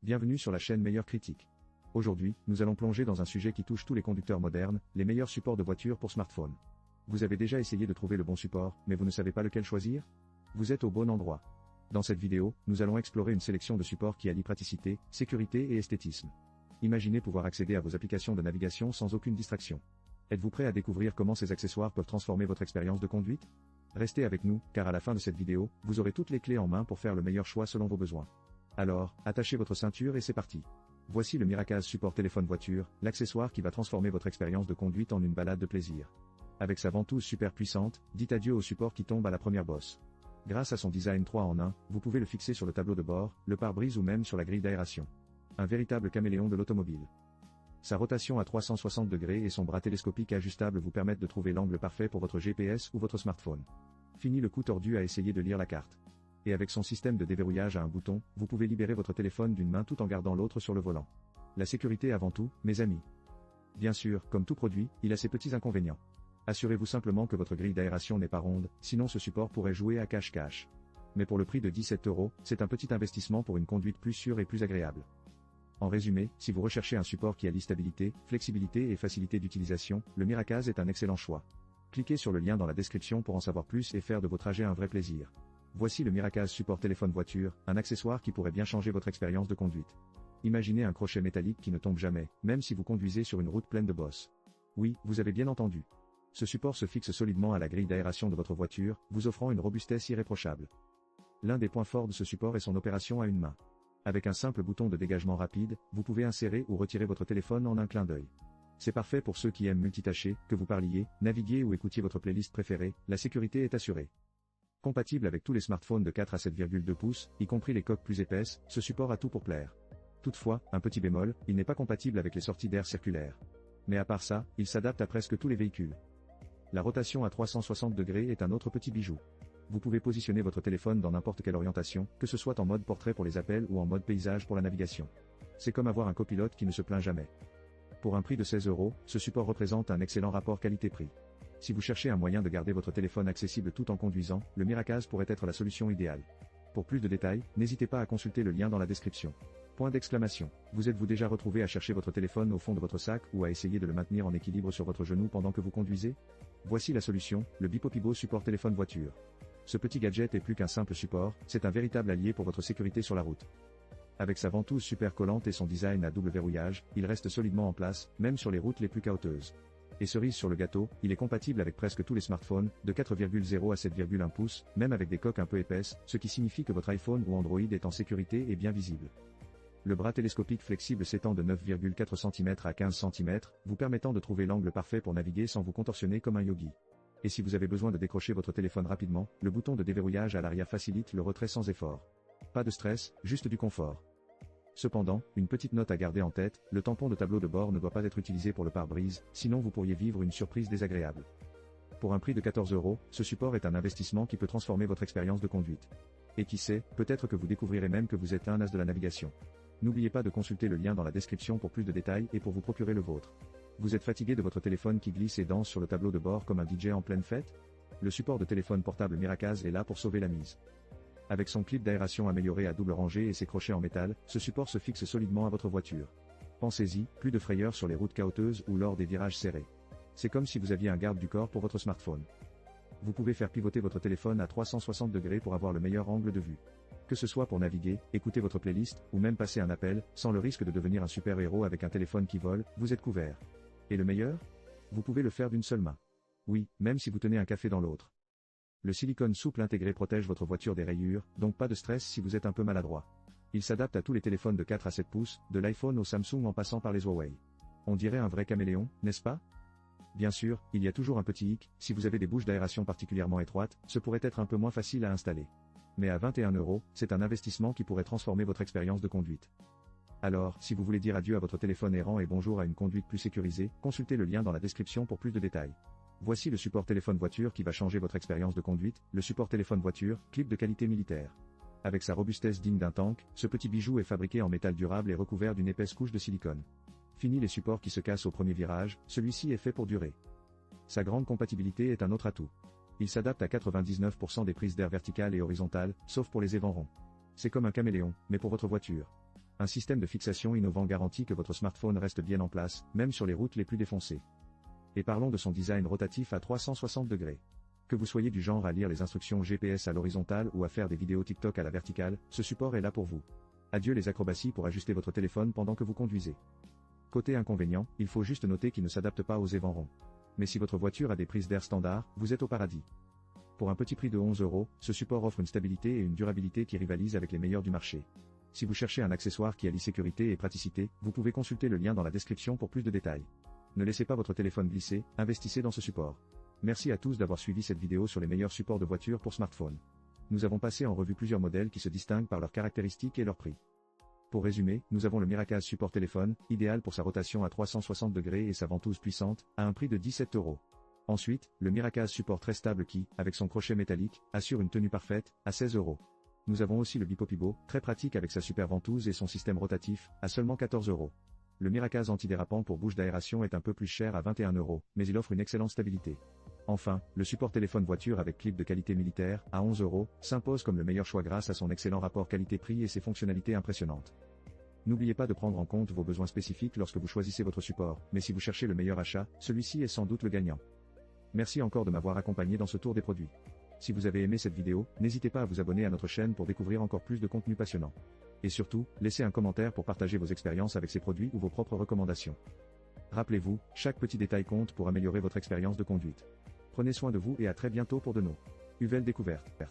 Bienvenue sur la chaîne Meilleure Critique. Aujourd'hui, nous allons plonger dans un sujet qui touche tous les conducteurs modernes, les meilleurs supports de voiture pour smartphone. Vous avez déjà essayé de trouver le bon support, mais vous ne savez pas lequel choisir? Vous êtes au bon endroit. Dans cette vidéo, nous allons explorer une sélection de supports qui allient praticité, sécurité et esthétisme. Imaginez pouvoir accéder à vos applications de navigation sans aucune distraction. Êtes-vous prêt à découvrir comment ces accessoires peuvent transformer votre expérience de conduite? Restez avec nous, car à la fin de cette vidéo, vous aurez toutes les clés en main pour faire le meilleur choix selon vos besoins. Alors, attachez votre ceinture et c'est parti. Voici le Miracase Support Téléphone Voiture, l'accessoire qui va transformer votre expérience de conduite en une balade de plaisir. Avec sa ventouse super puissante, dites adieu au support qui tombe à la première bosse. Grâce à son design 3 en 1, vous pouvez le fixer sur le tableau de bord, le pare-brise ou même sur la grille d'aération. Un véritable caméléon de l'automobile. Sa rotation à 360 degrés et son bras télescopique ajustable vous permettent de trouver l'angle parfait pour votre GPS ou votre smartphone. Fini le coup tordu à essayer de lire la carte. Et avec son système de déverrouillage à un bouton, vous pouvez libérer votre téléphone d'une main tout en gardant l'autre sur le volant. La sécurité avant tout, mes amis. Bien sûr, comme tout produit, il a ses petits inconvénients. Assurez-vous simplement que votre grille d'aération n'est pas ronde, sinon ce support pourrait jouer à cache-cache. Mais pour le prix de 17 €, c'est un petit investissement pour une conduite plus sûre et plus agréable. En résumé, si vous recherchez un support qui allie stabilité, flexibilité et facilité d'utilisation, le Miracase est un excellent choix. Cliquez sur le lien dans la description pour en savoir plus et faire de vos trajets un vrai plaisir. Voici le Miracase Support Téléphone Voiture, un accessoire qui pourrait bien changer votre expérience de conduite. Imaginez un crochet métallique qui ne tombe jamais, même si vous conduisez sur une route pleine de bosses. Oui, vous avez bien entendu. Ce support se fixe solidement à la grille d'aération de votre voiture, vous offrant une robustesse irréprochable. L'un des points forts de ce support est son opération à une main. Avec un simple bouton de dégagement rapide, vous pouvez insérer ou retirer votre téléphone en un clin d'œil. C'est parfait pour ceux qui aiment multitâcher, que vous parliez, naviguiez ou écoutiez votre playlist préférée, la sécurité est assurée. Compatible avec tous les smartphones de 4 à 7,2 pouces, y compris les coques plus épaisses, ce support a tout pour plaire. Toutefois, un petit bémol, il n'est pas compatible avec les sorties d'air circulaires. Mais à part ça, il s'adapte à presque tous les véhicules. La rotation à 360 degrés est un autre petit bijou. Vous pouvez positionner votre téléphone dans n'importe quelle orientation, que ce soit en mode portrait pour les appels ou en mode paysage pour la navigation. C'est comme avoir un copilote qui ne se plaint jamais. Pour un prix de 16 €, ce support représente un excellent rapport qualité-prix. Si vous cherchez un moyen de garder votre téléphone accessible tout en conduisant, le Miracase pourrait être la solution idéale. Pour plus de détails, n'hésitez pas à consulter le lien dans la description. Point d'exclamation. Vous êtes-vous déjà retrouvé à chercher votre téléphone au fond de votre sac ou à essayer de le maintenir en équilibre sur votre genou pendant que vous conduisez? Voici la solution, le Bipopibo Support Téléphone Voiture. Ce petit gadget est plus qu'un simple support, c'est un véritable allié pour votre sécurité sur la route. Avec sa ventouse super collante et son design à double verrouillage, il reste solidement en place, même sur les routes les plus chaotiques. Et cerise sur le gâteau, il est compatible avec presque tous les smartphones, de 4,0 à 7,1 pouces, même avec des coques un peu épaisses, ce qui signifie que votre iPhone ou Android est en sécurité et bien visible. Le bras télescopique flexible s'étend de 9,4 cm à 15 cm, vous permettant de trouver l'angle parfait pour naviguer sans vous contorsionner comme un yogi. Et si vous avez besoin de décrocher votre téléphone rapidement, le bouton de déverrouillage à l'arrière facilite le retrait sans effort. Pas de stress, juste du confort. Cependant, une petite note à garder en tête, le tampon de tableau de bord ne doit pas être utilisé pour le pare-brise, sinon vous pourriez vivre une surprise désagréable. Pour un prix de 14 €, ce support est un investissement qui peut transformer votre expérience de conduite. Et qui sait, peut-être que vous découvrirez même que vous êtes un as de la navigation. N'oubliez pas de consulter le lien dans la description pour plus de détails et pour vous procurer le vôtre. Vous êtes fatigué de votre téléphone qui glisse et danse sur le tableau de bord comme un DJ en pleine fête? Le support de téléphone portable Miracase est là pour sauver la mise. Avec son clip d'aération amélioré à double rangée et ses crochets en métal, ce support se fixe solidement à votre voiture. Pensez-y, plus de frayeur sur les routes chaotiques ou lors des virages serrés. C'est comme si vous aviez un garde du corps pour votre smartphone. Vous pouvez faire pivoter votre téléphone à 360 degrés pour avoir le meilleur angle de vue. Que ce soit pour naviguer, écouter votre playlist, ou même passer un appel, sans le risque de devenir un super-héros avec un téléphone qui vole, vous êtes couvert. Et le meilleur? Vous pouvez le faire d'une seule main. Oui, même si vous tenez un café dans l'autre. Le silicone souple intégré protège votre voiture des rayures, donc pas de stress si vous êtes un peu maladroit. Il s'adapte à tous les téléphones de 4 à 7 pouces, de l'iPhone au Samsung en passant par les Huawei. On dirait un vrai caméléon, n'est-ce pas? Bien sûr, il y a toujours un petit hic, si vous avez des bouches d'aération particulièrement étroites, ce pourrait être un peu moins facile à installer. Mais à 21 €, c'est un investissement qui pourrait transformer votre expérience de conduite. Alors, si vous voulez dire adieu à votre téléphone errant et bonjour à une conduite plus sécurisée, consultez le lien dans la description pour plus de détails. Voici le support téléphone voiture qui va changer votre expérience de conduite, le support téléphone voiture, clip de qualité militaire. Avec sa robustesse digne d'un tank, ce petit bijou est fabriqué en métal durable et recouvert d'une épaisse couche de silicone. Fini les supports qui se cassent au premier virage, celui-ci est fait pour durer. Sa grande compatibilité est un autre atout. Il s'adapte à 99% des prises d'air verticales et horizontales, sauf pour les évents ronds. C'est comme un caméléon, mais pour votre voiture. Un système de fixation innovant garantit que votre smartphone reste bien en place, même sur les routes les plus défoncées. Et parlons de son design rotatif à 360 degrés. Que vous soyez du genre à lire les instructions GPS à l'horizontale ou à faire des vidéos TikTok à la verticale, ce support est là pour vous. Adieu les acrobaties pour ajuster votre téléphone pendant que vous conduisez. Côté inconvénient, il faut juste noter qu'il ne s'adapte pas aux évents ronds. Mais si votre voiture a des prises d'air standard, vous êtes au paradis. Pour un petit prix de 11 €, ce support offre une stabilité et une durabilité qui rivalisent avec les meilleurs du marché. Si vous cherchez un accessoire qui allie sécurité et praticité, vous pouvez consulter le lien dans la description pour plus de détails. Ne laissez pas votre téléphone glisser, investissez dans ce support. Merci à tous d'avoir suivi cette vidéo sur les meilleurs supports de voitures pour smartphone. Nous avons passé en revue plusieurs modèles qui se distinguent par leurs caractéristiques et leur prix. Pour résumer, nous avons le Miracase Support Téléphone, idéal pour sa rotation à 360 degrés et sa ventouse puissante, à un prix de 17 €. Ensuite, le Miracase Support très stable qui, avec son crochet métallique, assure une tenue parfaite, à 16 €. Nous avons aussi le Bipopibo, très pratique avec sa super ventouse et son système rotatif, à seulement 14 €. Le Miracase antidérapant pour bouche d'aération est un peu plus cher à 21 €, mais il offre une excellente stabilité. Enfin, le support téléphone voiture avec clip de qualité militaire, à 11 €, s'impose comme le meilleur choix grâce à son excellent rapport qualité-prix et ses fonctionnalités impressionnantes. N'oubliez pas de prendre en compte vos besoins spécifiques lorsque vous choisissez votre support, mais si vous cherchez le meilleur achat, celui-ci est sans doute le gagnant. Merci encore de m'avoir accompagné dans ce tour des produits. Si vous avez aimé cette vidéo, n'hésitez pas à vous abonner à notre chaîne pour découvrir encore plus de contenu passionnant. Et surtout, laissez un commentaire pour partager vos expériences avec ces produits ou vos propres recommandations. Rappelez-vous, chaque petit détail compte pour améliorer votre expérience de conduite. Prenez soin de vous et à très bientôt pour de nouvelles découvertes.